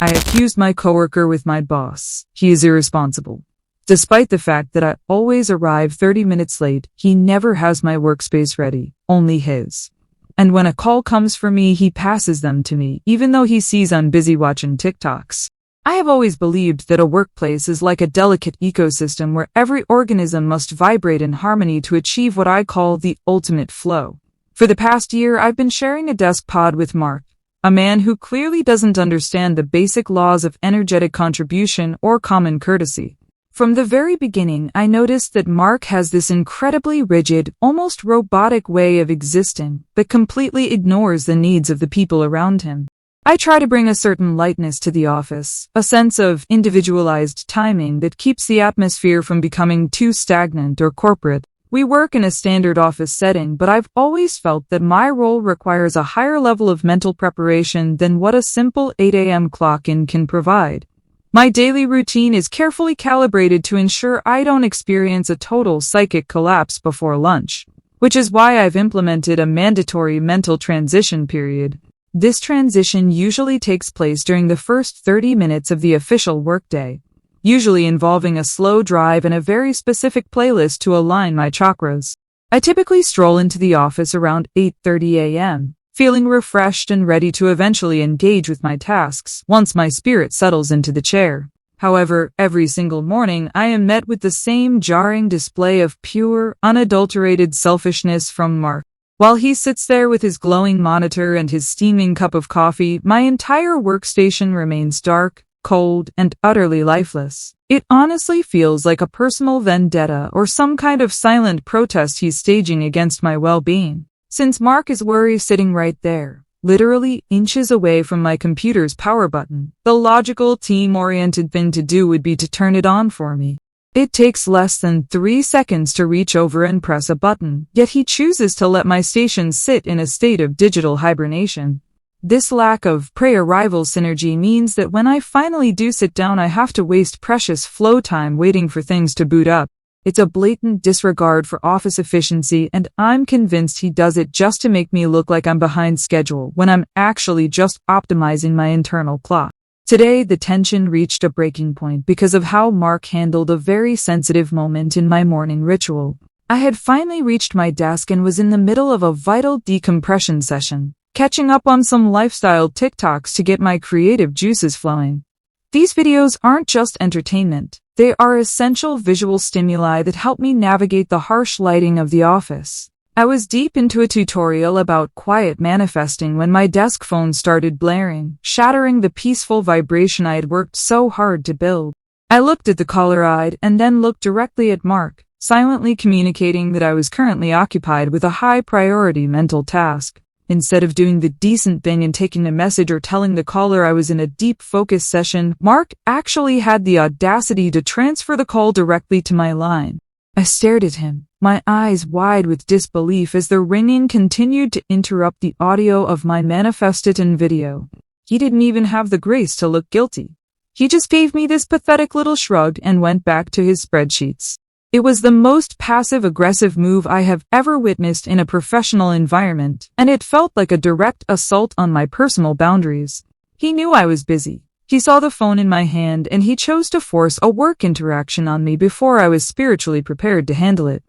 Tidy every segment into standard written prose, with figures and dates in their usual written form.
I accused my coworker with my boss. He is irresponsible. Despite the fact that I always arrive 30 minutes late, he never has my workspace ready, only his. And when a call comes for me, he passes them to me, even though he sees I'm busy watching TikToks. I have always believed that a workplace is like a delicate ecosystem where every organism must vibrate in harmony to achieve what I call the ultimate flow. For the past year, I've been sharing a desk pod with Mark, a man who clearly doesn't understand the basic laws of energetic contribution or common courtesy. From the very beginning, I noticed that Mark has this incredibly rigid, almost robotic way of existing that completely ignores the needs of the people around him. I try to bring a certain lightness to the office, a sense of individualized timing that keeps the atmosphere from becoming too stagnant or corporate. We work in a standard office setting, but I've always felt that my role requires a higher level of mental preparation than what a simple 8 a.m. clock-in can provide. My daily routine is carefully calibrated to ensure I don't experience a total psychic collapse before lunch, which is why I've implemented a mandatory mental transition period. This transition usually takes place during the first 30 minutes of the official workday, usually involving a slow drive and a very specific playlist to align my chakras. I typically stroll into the office around 8:30 a.m., feeling refreshed and ready to eventually engage with my tasks once my spirit settles into the chair. However, every single morning I am met with the same jarring display of pure, unadulterated selfishness from Mark. While he sits there with his glowing monitor and his steaming cup of coffee, my entire workstation remains dark, cold, and utterly lifeless. It honestly feels like a personal vendetta or some kind of silent protest he's staging against my well-being. Since Mark is sitting right there, literally inches away from my computer's power button, the logical, team-oriented thing to do would be to turn it on for me. It takes less than 3 seconds to reach over and press a button, yet he chooses to let my station sit in a state of digital hibernation. This lack of pre-arrival synergy means that when I finally do sit down, I have to waste precious flow time waiting for things to boot up. It's a blatant disregard for office efficiency, and I'm convinced he does it just to make me look like I'm behind schedule when I'm actually just optimizing my internal clock. Today, the tension reached a breaking point because of how Mark handled a very sensitive moment in my morning ritual. I had finally reached my desk and was in the middle of a vital decompression session, catching up on some lifestyle TikToks to get my creative juices flowing. These videos aren't just entertainment. They are essential visual stimuli that help me navigate the harsh lighting of the office. I was deep into a tutorial about quiet manifesting when my desk phone started blaring, shattering the peaceful vibration I had worked so hard to build. I looked at the caller-ID and then looked directly at Mark, silently communicating that I was currently occupied with a high-priority mental task. Instead of doing the decent thing and taking a message or telling the caller I was in a deep focus session, Mark actually had the audacity to transfer the call directly to my line. I stared at him, my eyes wide with disbelief as the ringing continued to interrupt the audio of my manifestation video. He didn't even have the grace to look guilty. He just gave me this pathetic little shrug and went back to his spreadsheets. It was the most passive-aggressive move I have ever witnessed in a professional environment, and it felt like a direct assault on my personal boundaries. He knew I was busy. He saw the phone in my hand, and he chose to force a work interaction on me before I was spiritually prepared to handle it.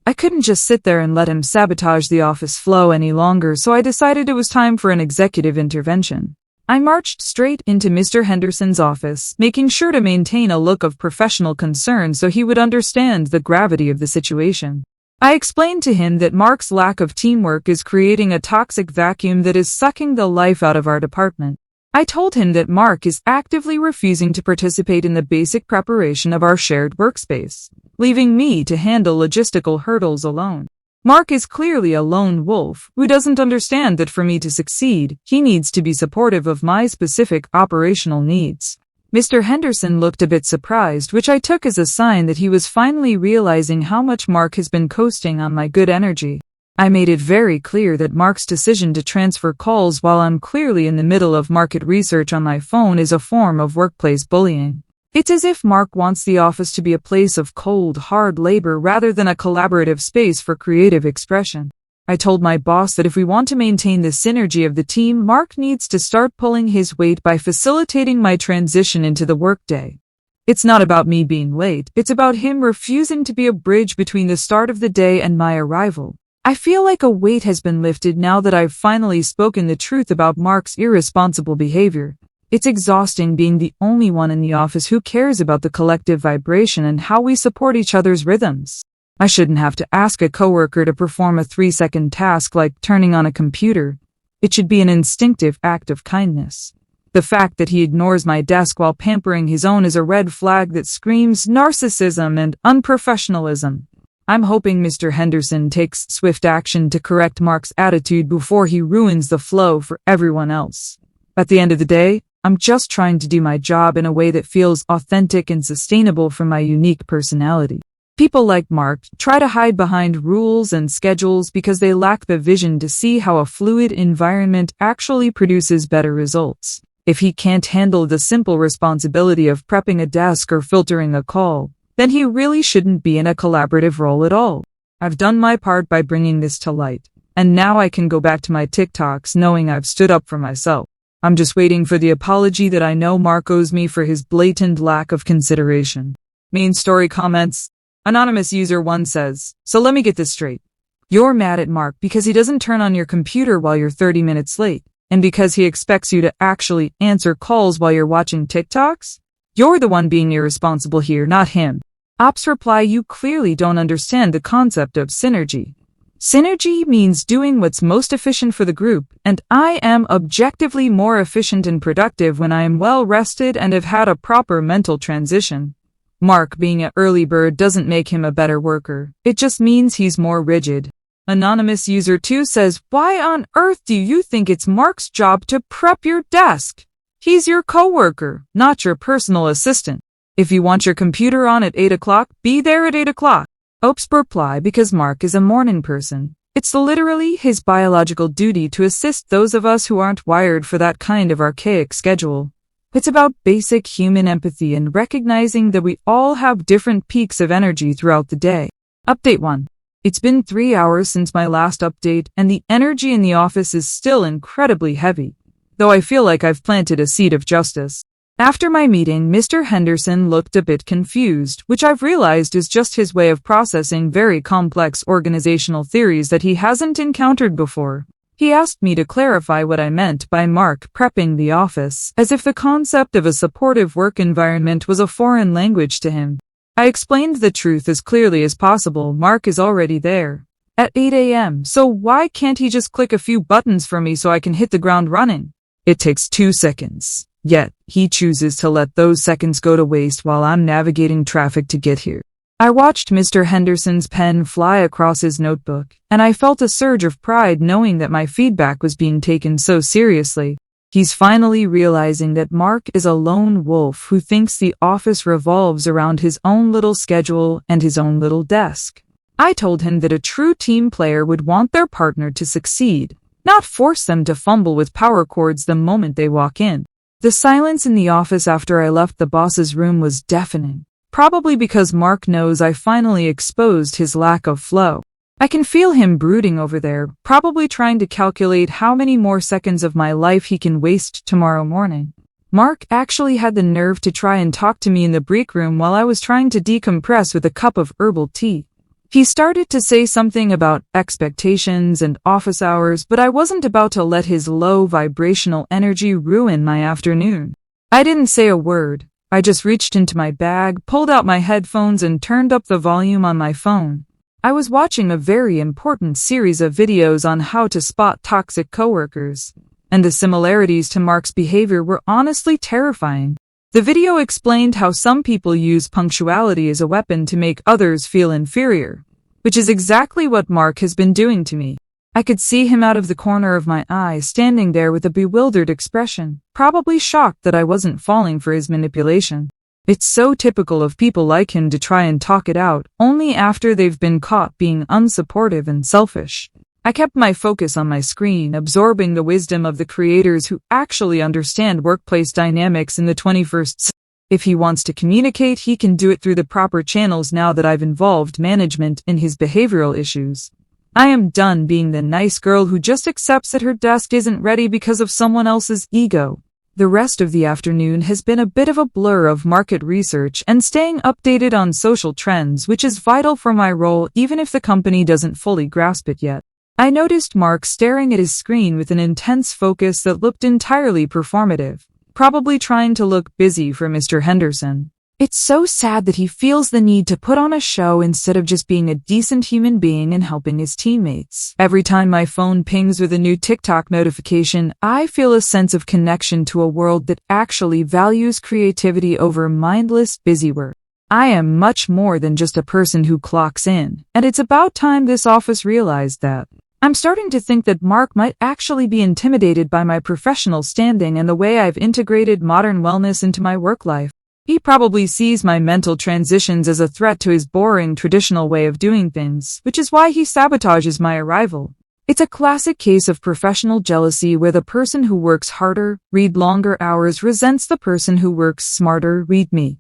I couldn't just sit there and let him sabotage the office flow any longer, so I decided it was time for an executive intervention. I marched straight into Mr. Henderson's office, making sure to maintain a look of professional concern so he would understand the gravity of the situation. I explained to him that Mark's lack of teamwork is creating a toxic vacuum that is sucking the life out of our department. I told him that Mark is actively refusing to participate in the basic preparation of our shared workspace, leaving me to handle logistical hurdles alone. Mark is clearly a lone wolf who doesn't understand that for me to succeed, he needs to be supportive of my specific operational needs. Mr. Henderson looked a bit surprised, which I took as a sign that he was finally realizing how much Mark has been coasting on my good energy. I made it very clear that Mark's decision to transfer calls while I'm clearly in the middle of market research on my phone is a form of workplace bullying. It's as if Mark wants the office to be a place of cold, hard labor rather than a collaborative space for creative expression. I told my boss that if we want to maintain the synergy of the team, Mark needs to start pulling his weight by facilitating my transition into the workday. It's not about me being late, it's about him refusing to be a bridge between the start of the day and my arrival. I feel like a weight has been lifted now that I've finally spoken the truth about Mark's irresponsible behavior. It's exhausting being the only one in the office who cares about the collective vibration and how we support each other's rhythms. I shouldn't have to ask a coworker to perform a 3-second task like turning on a computer. It should be an instinctive act of kindness. The fact that he ignores my desk while pampering his own is a red flag that screams narcissism and unprofessionalism. I'm hoping Mr. Henderson takes swift action to correct Mark's attitude before he ruins the flow for everyone else. At the end of the day, I'm just trying to do my job in a way that feels authentic and sustainable for my unique personality. People like Mark try to hide behind rules and schedules because they lack the vision to see how a fluid environment actually produces better results. If he can't handle the simple responsibility of prepping a desk or filtering a call, then he really shouldn't be in a collaborative role at all. I've done my part by bringing this to light, and now I can go back to my TikToks knowing I've stood up for myself. I'm just waiting for the apology that I know Mark owes me for his blatant lack of consideration. Main story comments. Anonymous user 1 says, so let me get this straight. You're mad at Mark because he doesn't turn on your computer while you're 30 minutes late, and because he expects you to actually answer calls while you're watching TikToks? You're the one being irresponsible here, not him. Ops reply, you clearly don't understand the concept of synergy. Synergy means doing what's most efficient for the group, and I am objectively more efficient and productive when I am well rested and have had a proper mental transition. Mark being an early bird doesn't make him a better worker. It just means he's more rigid. Anonymous user 2 says, why on earth do you think it's Mark's job to prep your desk? He's your coworker, not your personal assistant. If you want your computer on at 8 o'clock, be there at 8 o'clock. Ops reply, because Mark is a morning person. It's literally his biological duty to assist those of us who aren't wired for that kind of archaic schedule. It's about basic human empathy and recognizing that we all have different peaks of energy throughout the day. Update 1. It's been 3 hours since my last update, and the energy in the office is still incredibly heavy, though I feel like I've planted a seed of justice. After my meeting, Mr. Henderson looked a bit confused, which I've realized is just his way of processing very complex organizational theories that he hasn't encountered before. He asked me to clarify what I meant by Mark prepping the office, as if the concept of a supportive work environment was a foreign language to him. I explained the truth as clearly as possible. Mark is already there at 8 a.m., so why can't he just click a few buttons for me so I can hit the ground running? It takes 2 seconds. Yet, he chooses to let those seconds go to waste while I'm navigating traffic to get here. I watched Mr. Henderson's pen fly across his notebook, and I felt a surge of pride knowing that my feedback was being taken so seriously. He's finally realizing that Mark is a lone wolf who thinks the office revolves around his own little schedule and his own little desk. I told him that a true team player would want their partner to succeed, not force them to fumble with power cords the moment they walk in. The silence in the office after I left the boss's room was deafening, probably because Mark knows I finally exposed his lack of flow. I can feel him brooding over there, probably trying to calculate how many more seconds of my life he can waste tomorrow morning. Mark actually had the nerve to try and talk to me in the break room while I was trying to decompress with a cup of herbal tea. He started to say something about expectations and office hours, but I wasn't about to let his low vibrational energy ruin my afternoon. I didn't say a word. I just reached into my bag, pulled out my headphones, and turned up the volume on my phone. I was watching a very important series of videos on how to spot toxic coworkers, and the similarities to Mark's behavior were honestly terrifying. The video explained how some people use punctuality as a weapon to make others feel inferior, which is exactly what Mark has been doing to me. I could see him out of the corner of my eye, standing there with a bewildered expression, probably shocked that I wasn't falling for his manipulation. It's so typical of people like him to try and talk it out, only after they've been caught being unsupportive and selfish. I kept my focus on my screen, absorbing the wisdom of the creators who actually understand workplace dynamics in the 21st century. If he wants to communicate, he can do it through the proper channels now that I've involved management in his behavioral issues. I am done being the nice girl who just accepts that her desk isn't ready because of someone else's ego. The rest of the afternoon has been a bit of a blur of market research and staying updated on social trends, which is vital for my role even if the company doesn't fully grasp it yet. I noticed Mark staring at his screen with an intense focus that looked entirely performative, probably trying to look busy for Mr. Henderson. It's so sad that he feels the need to put on a show instead of just being a decent human being and helping his teammates. Every time my phone pings with a new TikTok notification, I feel a sense of connection to a world that actually values creativity over mindless busywork. I am much more than just a person who clocks in, and it's about time this office realized that. I'm starting to think that Mark might actually be intimidated by my professional standing and the way I've integrated modern wellness into my work life. He probably sees my mental transitions as a threat to his boring traditional way of doing things, which is why he sabotages my arrival. It's a classic case of professional jealousy where the person who works harder, read longer hours resents the person who works smarter, read me.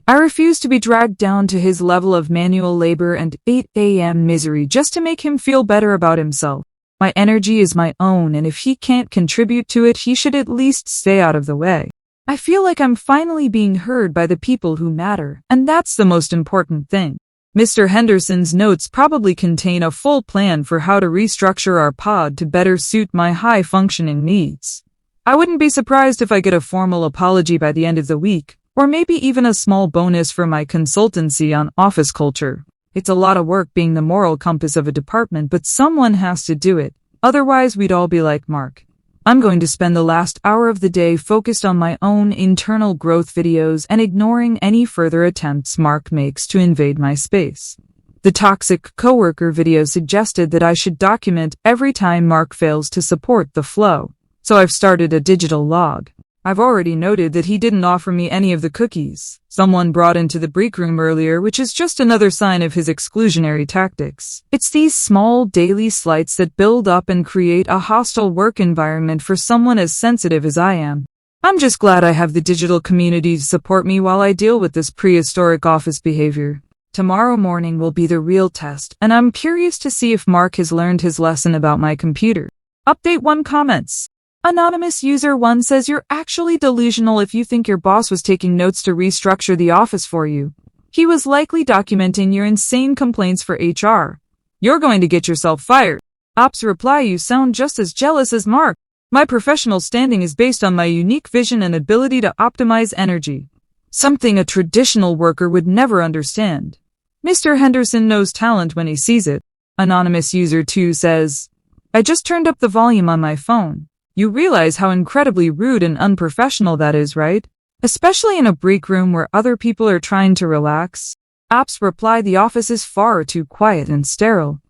I refuse to be dragged down to his level of manual labor and 8 a.m. misery just to make him feel better about himself. My energy is my own, and if he can't contribute to it, he should at least stay out of the way. I feel like I'm finally being heard by the people who matter, and that's the most important thing. Mr. Henderson's notes probably contain a full plan for how to restructure our pod to better suit my high-functioning needs. I wouldn't be surprised if I get a formal apology by the end of the week, or maybe even a small bonus for my consultancy on office culture. It's a lot of work being the moral compass of a department, but someone has to do it. Otherwise, we'd all be like Mark. I'm going to spend the last hour of the day focused on my own internal growth videos and ignoring any further attempts Mark makes to invade my space. The toxic coworker video suggested that I should document every time Mark fails to support the flow, so I've started a digital log. I've already noted that he didn't offer me any of the cookies someone brought into the break room earlier, which is just another sign of his exclusionary tactics. It's these small daily slights that build up and create a hostile work environment for someone as sensitive as I am. I'm just glad I have the digital community to support me while I deal with this prehistoric office behavior. Tomorrow morning will be the real test, and I'm curious to see if Mark has learned his lesson about my computer. Update 1 comments. Anonymous user 1 says you're actually delusional if you think your boss was taking notes to restructure the office for you. He was likely documenting your insane complaints for HR. You're going to get yourself fired. Ops reply, you sound just as jealous as Mark. My professional standing is based on my unique vision and ability to optimize energy. Something a traditional worker would never understand. Mr. Henderson knows talent when he sees it. Anonymous user 2 says, I just turned up the volume on my phone. You realize how incredibly rude and unprofessional that is, right? Especially in a break room where other people are trying to relax. Ops reply, the office is far too quiet and sterile.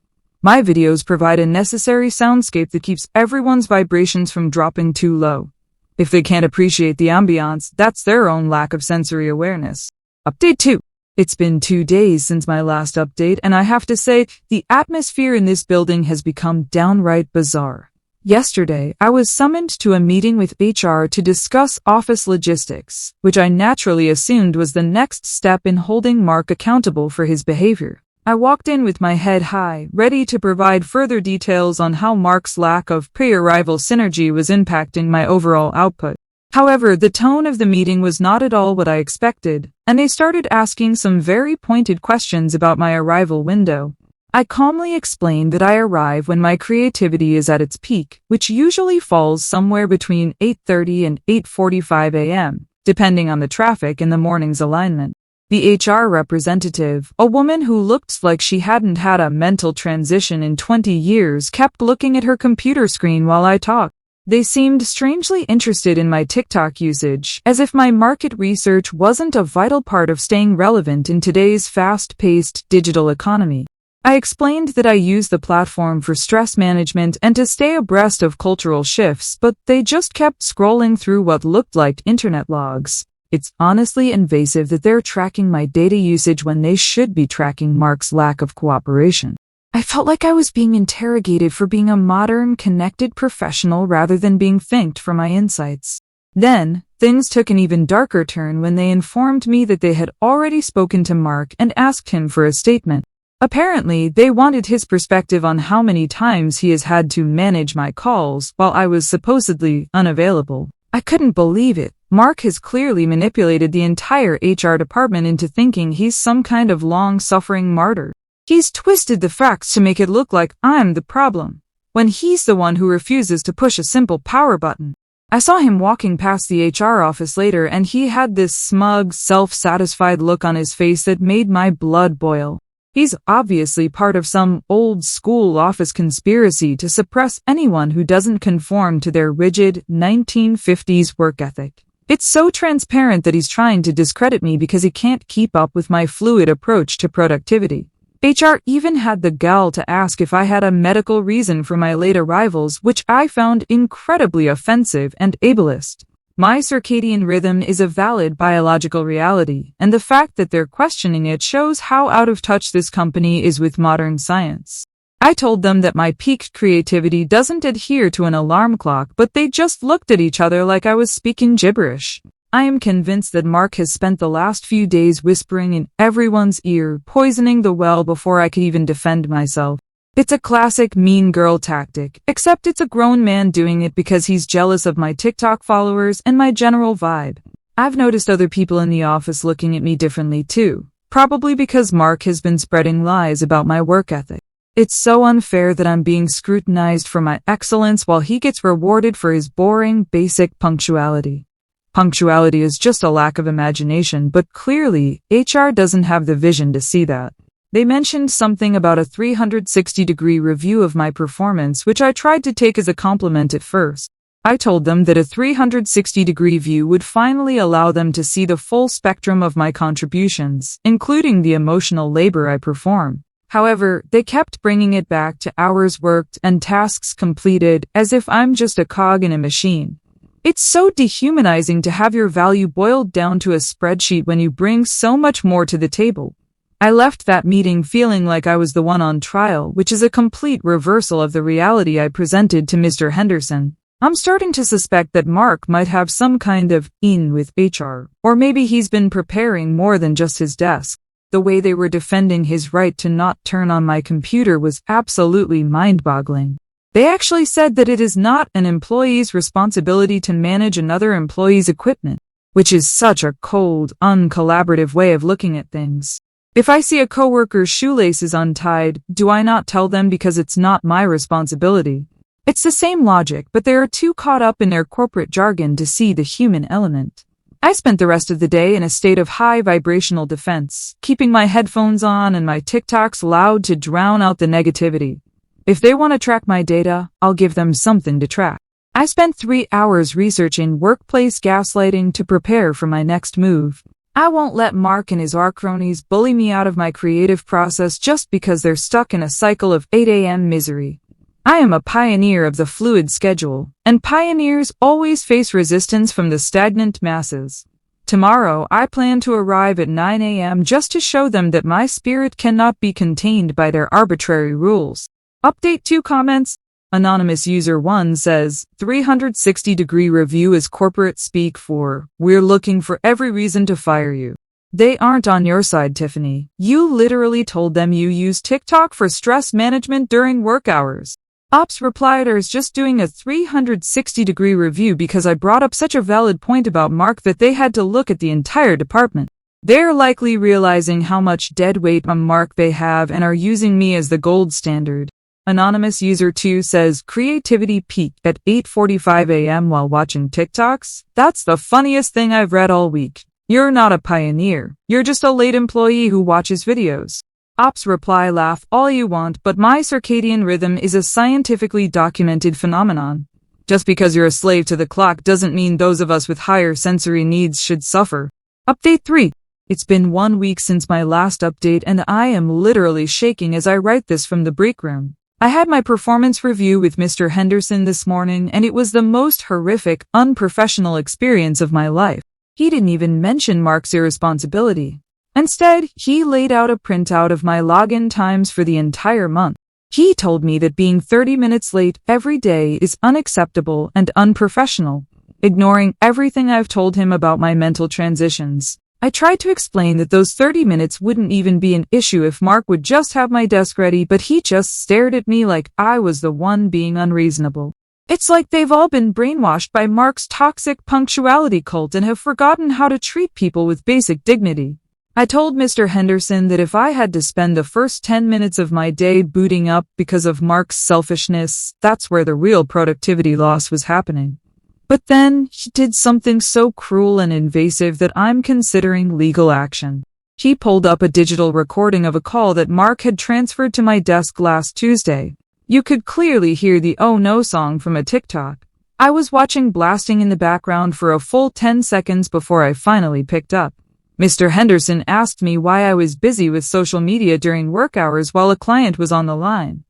My videos provide a necessary soundscape that keeps everyone's vibrations from dropping too low. If they can't appreciate the ambiance, that's their own lack of sensory awareness. Update 2. It's been 2 days since my last update, and I have to say, the atmosphere in this building has become downright bizarre. Yesterday, I was summoned to a meeting with HR to discuss office logistics, which I naturally assumed was the next step in holding Mark accountable for his behavior. I walked in with my head high, ready to provide further details on how Mark's lack of pre-arrival synergy was impacting my overall output. However, the tone of the meeting was not at all what I expected, and they started asking some very pointed questions about my arrival window. I calmly explained that I arrive when my creativity is at its peak, which usually falls somewhere between 8:30 and 8:45 a.m., depending on the traffic and the morning's alignment. The HR representative, a woman who looked like she hadn't had a mental transition in 20 years, kept looking at her computer screen while I talked. They seemed strangely interested in my TikTok usage, as if my market research wasn't a vital part of staying relevant in today's fast-paced digital economy. I explained that I use the platform for stress management and to stay abreast of cultural shifts, but they just kept scrolling through what looked like internet logs. It's honestly invasive that they're tracking my data usage when they should be tracking Mark's lack of cooperation. I felt like I was being interrogated for being a modern, connected professional rather than being thanked for my insights. Then, things took an even darker turn when they informed me that they had already spoken to Mark and asked him for a statement. Apparently, they wanted his perspective on how many times he has had to manage my calls while I was supposedly unavailable. I couldn't believe it. Mark has clearly manipulated the entire HR department into thinking he's some kind of long-suffering martyr. He's twisted the facts to make it look like I'm the problem, when he's the one who refuses to push a simple power button. I saw him walking past the HR office later, and he had this smug, self-satisfied look on his face that made my blood boil. He's obviously part of some old-school office conspiracy to suppress anyone who doesn't conform to their rigid 1950s work ethic. It's so transparent that he's trying to discredit me because he can't keep up with my fluid approach to productivity. HR even had the gall to ask if I had a medical reason for my late arrivals, which I found incredibly offensive and ableist. My circadian rhythm is a valid biological reality, and the fact that they're questioning it shows how out of touch this company is with modern science. I told them that my peak creativity doesn't adhere to an alarm clock, but they just looked at each other like I was speaking gibberish. I am convinced that Mark has spent the last few days whispering in everyone's ear, poisoning the well before I could even defend myself. It's a classic mean girl tactic, except it's a grown man doing it because he's jealous of my TikTok followers and my general vibe. I've noticed other people in the office looking at me differently too, probably because Mark has been spreading lies about my work ethic. It's so unfair that I'm being scrutinized for my excellence while he gets rewarded for his boring, basic punctuality. Punctuality is just a lack of imagination, but clearly, HR doesn't have the vision to see that. They mentioned something about a 360-degree review of my performance, which I tried to take as a compliment at first. I told them that a 360-degree view would finally allow them to see the full spectrum of my contributions, including the emotional labor I perform. However, they kept bringing it back to hours worked and tasks completed, as if I'm just a cog in a machine. It's so dehumanizing to have your value boiled down to a spreadsheet when you bring so much more to the table. I left that meeting feeling like I was the one on trial, which is a complete reversal of the reality I presented to Mr. Henderson. I'm starting to suspect that Mark might have some kind of in with HR, or maybe he's been preparing more than just his desk. The way they were defending his right to not turn on my computer was absolutely mind-boggling. They actually said that it is not an employee's responsibility to manage another employee's equipment, which is such a cold, uncollaborative way of looking at things. If I see a coworker's shoelaces untied, do I not tell them because it's not my responsibility? It's the same logic, but they are too caught up in their corporate jargon to see the human element. I spent the rest of the day in a state of high vibrational defense, keeping my headphones on and my TikToks loud to drown out the negativity. If they want to track my data, I'll give them something to track. I spent 3 hours researching workplace gaslighting to prepare for my next move. I won't let Mark and his cronies bully me out of my creative process just because they're stuck in a cycle of 8 a.m. misery. I am a pioneer of the fluid schedule, and pioneers always face resistance from the stagnant masses. Tomorrow, I plan to arrive at 9 a.m. just to show them that my spirit cannot be contained by their arbitrary rules. Update 2 comments. Anonymous user 1 says, 360-degree review is corporate speak for, we're looking for every reason to fire you. They aren't on your side, Tiffany. You literally told them you use TikTok for stress management during work hours. Ops replied, I was just doing a 360-degree review because I brought up such a valid point about Mark that they had to look at the entire department. They're likely realizing how much dead weight on Mark they have and are using me as the gold standard. Anonymous user 2 says, creativity peaked at 8:45 a.m. while watching TikToks? That's the funniest thing I've read all week. You're not a pioneer. You're just a late employee who watches videos. Ops reply, laugh all you want, but my circadian rhythm is a scientifically documented phenomenon. Just because you're a slave to the clock doesn't mean those of us with higher sensory needs should suffer. Update 3. It's been 1 week since my last update and I am literally shaking as I write this from the break room. I had my performance review with Mr. Henderson this morning and it was the most horrific, unprofessional experience of my life. He didn't even mention Mark's irresponsibility. Instead, he laid out a printout of my login times for the entire month. He told me that being 30 minutes late every day is unacceptable and unprofessional, ignoring everything I've told him about my mental transitions. I tried to explain that those 30 minutes wouldn't even be an issue if Mark would just have my desk ready, but he just stared at me like I was the one being unreasonable. It's like they've all been brainwashed by Mark's toxic punctuality cult and have forgotten how to treat people with basic dignity. I told Mr. Henderson that if I had to spend the first 10 minutes of my day booting up because of Mark's selfishness, that's where the real productivity loss was happening. But then, he did something so cruel and invasive that I'm considering legal action. He pulled up a digital recording of a call that Mark had transferred to my desk last Tuesday. You could clearly hear the "Oh No" song from a TikTok. I was watching blasting in the background for a full 10 seconds before I finally picked up. Mr. Henderson asked me why I was busy with social media during work hours while a client was on the line.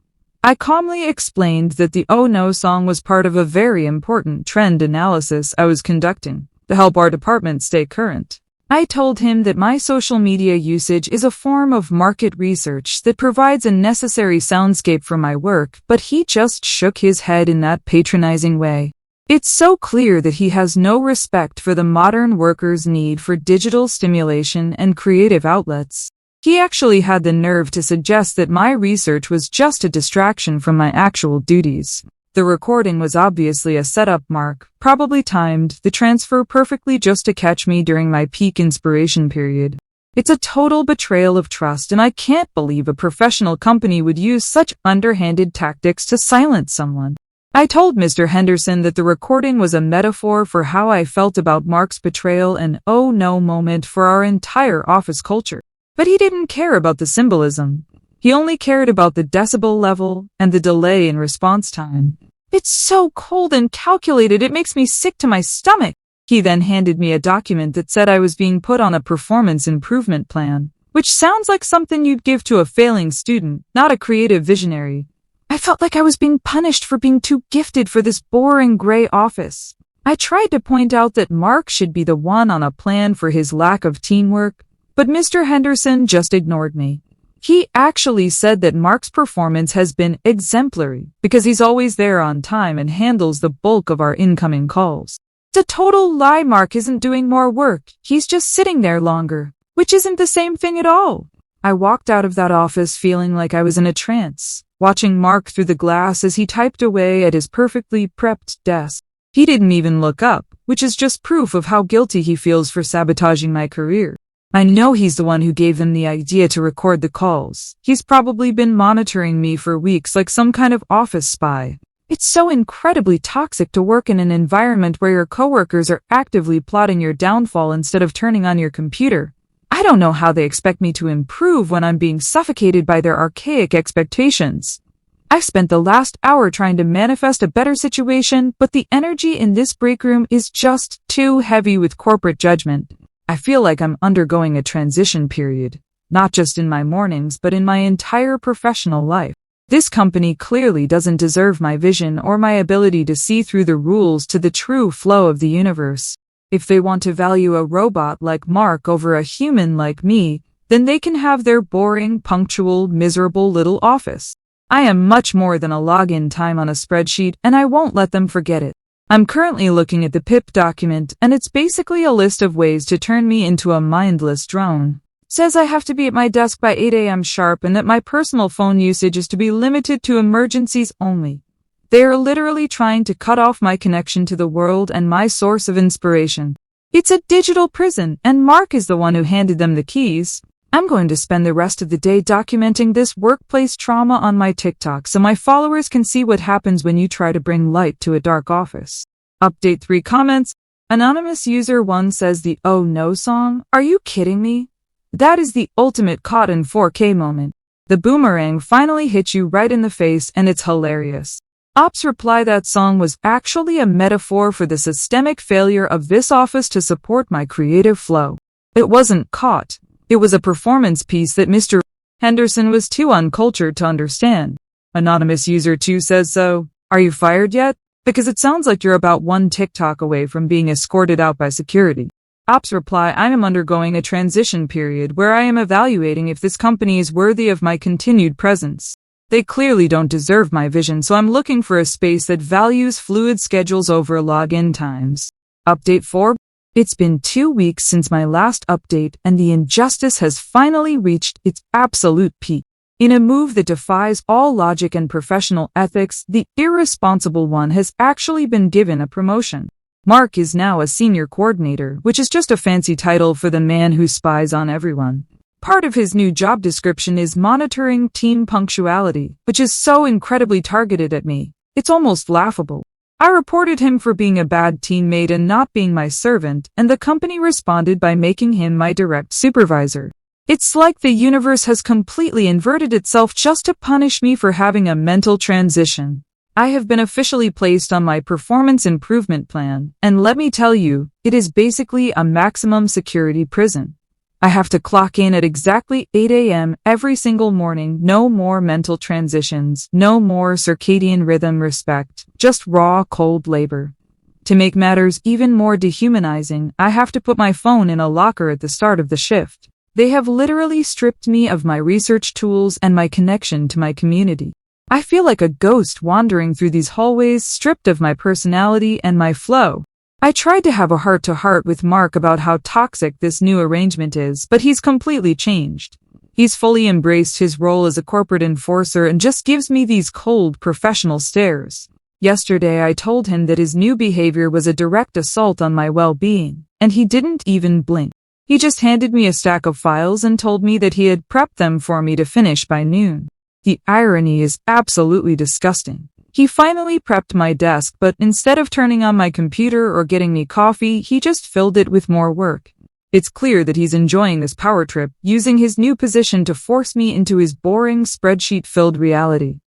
I calmly explained that the "Oh No" song was part of a very important trend analysis I was conducting to help our department stay current. I told him that my social media usage is a form of market research that provides a necessary soundscape for my work, but he just shook his head in that patronizing way. It's so clear that he has no respect for the modern worker's need for digital stimulation and creative outlets. He actually had the nerve to suggest that my research was just a distraction from my actual duties. The recording was obviously a setup. Mark probably timed the transfer perfectly just to catch me during my peak inspiration period. It's a total betrayal of trust, and I can't believe a professional company would use such underhanded tactics to silence someone. I told Mr. Henderson that the recording was a metaphor for how I felt about Mark's betrayal and "oh no" moment for our entire office culture. But he didn't care about the symbolism. He only cared about the decibel level and the delay in response time. It's so cold and calculated, it makes me sick to my stomach. He then handed me a document that said I was being put on a performance improvement plan, which sounds like something you'd give to a failing student, not a creative visionary. I felt like I was being punished for being too gifted for this boring gray office. I tried to point out that Mark should be the one on a plan for his lack of teamwork, but Mr. Henderson just ignored me. He actually said that Mark's performance has been exemplary because he's always there on time and handles the bulk of our incoming calls. It's a total lie. Mark isn't doing more work, he's just sitting there longer, which isn't the same thing at all. I walked out of that office feeling like I was in a trance, watching Mark through the glass as he typed away at his perfectly prepped desk. He didn't even look up, which is just proof of how guilty he feels for sabotaging my career. I know he's the one who gave them the idea to record the calls. He's probably been monitoring me for weeks like some kind of office spy. It's so incredibly toxic to work in an environment where your coworkers are actively plotting your downfall instead of turning on your computer. I don't know how they expect me to improve when I'm being suffocated by their archaic expectations. I've spent the last hour trying to manifest a better situation, but the energy in this break room is just too heavy with corporate judgment. I feel like I'm undergoing a transition period, not just in my mornings but in my entire professional life. This company clearly doesn't deserve my vision or my ability to see through the rules to the true flow of the universe. If they want to value a robot like Mark over a human like me, then they can have their boring, punctual, miserable little office. I am much more than a login time on a spreadsheet, and I won't let them forget it. I'm currently looking at the PIP document, and it's basically a list of ways to turn me into a mindless drone. It says I have to be at my desk by 8 a.m. sharp and that my personal phone usage is to be limited to emergencies only. They are literally trying to cut off my connection to the world and my source of inspiration. It's a digital prison, and Mark is the one who handed them the keys. I'm going to spend the rest of the day documenting this workplace trauma on my TikTok so my followers can see what happens when you try to bring light to a dark office. Update 3 comments. Anonymous user 1 says the "Oh No" song? Are you kidding me? That is the ultimate caught in 4K moment. The boomerang finally hit you right in the face, and it's hilarious. Ops reply: that song was actually a metaphor for the systemic failure of this office to support my creative flow. It wasn't caught. It was a performance piece that Mr. Henderson was too uncultured to understand. Anonymous user 2 says, so, are you fired yet? Because it sounds like you're about one TikTok away from being escorted out by security. Ops reply: I am undergoing a transition period where I am evaluating if this company is worthy of my continued presence. They clearly don't deserve my vision, so I'm looking for a space that values fluid schedules over login times. Update 4. It's been 2 weeks since my last update, and the injustice has finally reached its absolute peak. In a move that defies all logic and professional ethics, the irresponsible one has actually been given a promotion. Mark is now a senior coordinator, which is just a fancy title for the man who spies on everyone. Part of his new job description is monitoring team punctuality, which is so incredibly targeted at me. It's almost laughable. I reported him for being a bad teammate and not being my servant, and the company responded by making him my direct supervisor. It's like the universe has completely inverted itself just to punish me for having a mental transition. I have been officially placed on my performance improvement plan, and let me tell you, it is basically a maximum security prison. I have to clock in at exactly 8 a.m. every single morning, no more mental transitions, no more circadian rhythm respect, just raw, cold labor. To make matters even more dehumanizing, I have to put my phone in a locker at the start of the shift. They have literally stripped me of my research tools and my connection to my community. I feel like a ghost wandering through these hallways, stripped of my personality and my flow. I tried to have a heart-to-heart with Mark about how toxic this new arrangement is, but he's completely changed. He's fully embraced his role as a corporate enforcer and just gives me these cold, professional stares. Yesterday I told him that his new behavior was a direct assault on my well-being, and he didn't even blink. He just handed me a stack of files and told me that he had prepped them for me to finish by noon. The irony is absolutely disgusting. He finally prepped my desk, but instead of turning on my computer or getting me coffee, he just filled it with more work. It's clear that he's enjoying this power trip, using his new position to force me into his boring, spreadsheet-filled reality.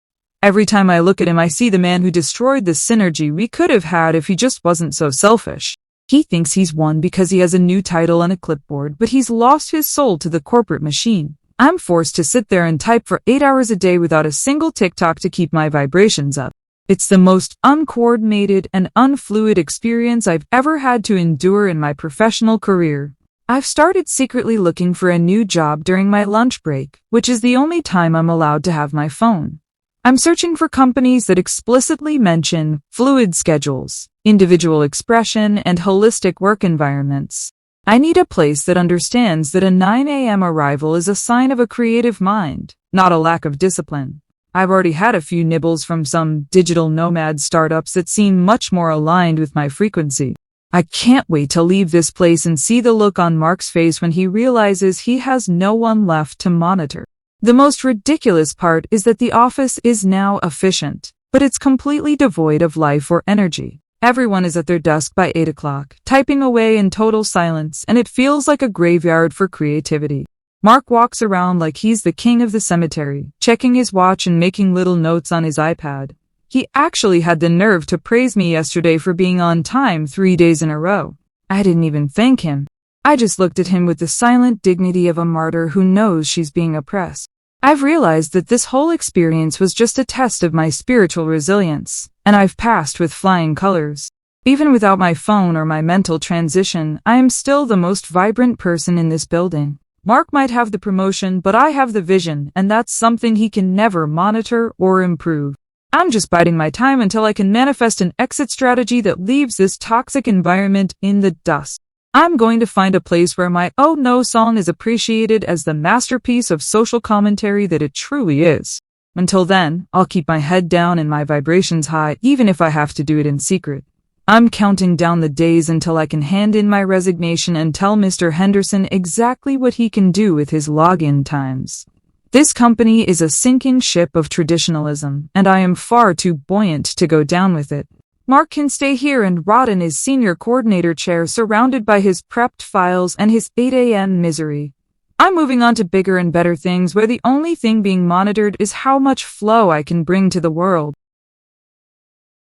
Every time I look at him, I see the man who destroyed the synergy we could have had if he just wasn't so selfish. He thinks he's won because he has a new title and a clipboard, but he's lost his soul to the corporate machine. I'm forced to sit there and type for 8 hours a day without a single TikTok to keep my vibrations up. It's the most uncoordinated and unfluid experience I've ever had to endure in my professional career. I've started secretly looking for a new job during my lunch break, which is the only time I'm allowed to have my phone. I'm searching for companies that explicitly mention fluid schedules, individual expression, and holistic work environments. I need a place that understands that a 9 a.m. arrival is a sign of a creative mind, not a lack of discipline. I've already had a few nibbles from some digital nomad startups that seem much more aligned with my frequency. I can't wait to leave this place and see the look on Mark's face when he realizes he has no one left to monitor. The most ridiculous part is that the office is now efficient, but it's completely devoid of life or energy. Everyone is at their desk by 8 o'clock, typing away in total silence, and it feels like a graveyard for creativity. Mark walks around like he's the king of the cemetery, checking his watch and making little notes on his iPad. He actually had the nerve to praise me yesterday for being on time 3 days in a row. I didn't even thank him. I just looked at him with the silent dignity of a martyr who knows she's being oppressed. I've realized that this whole experience was just a test of my spiritual resilience, and I've passed with flying colors. Even without my phone or my mental transition, I am still the most vibrant person in this building. Mark might have the promotion, but I have the vision, and that's something he can never monitor or improve. I'm just biding my time until I can manifest an exit strategy that leaves this toxic environment in the dust. I'm going to find a place where my "Oh No" song is appreciated as the masterpiece of social commentary that it truly is. Until then, I'll keep my head down and my vibrations high, even if I have to do it in secret. I'm counting down the days until I can hand in my resignation and tell Mr. Henderson exactly what he can do with his login times. This company is a sinking ship of traditionalism, and I am far too buoyant to go down with it. Mark can stay here and rot in his senior coordinator chair surrounded by his prepped files and his 8 a.m. misery. I'm moving on to bigger and better things where the only thing being monitored is how much flow I can bring to the world.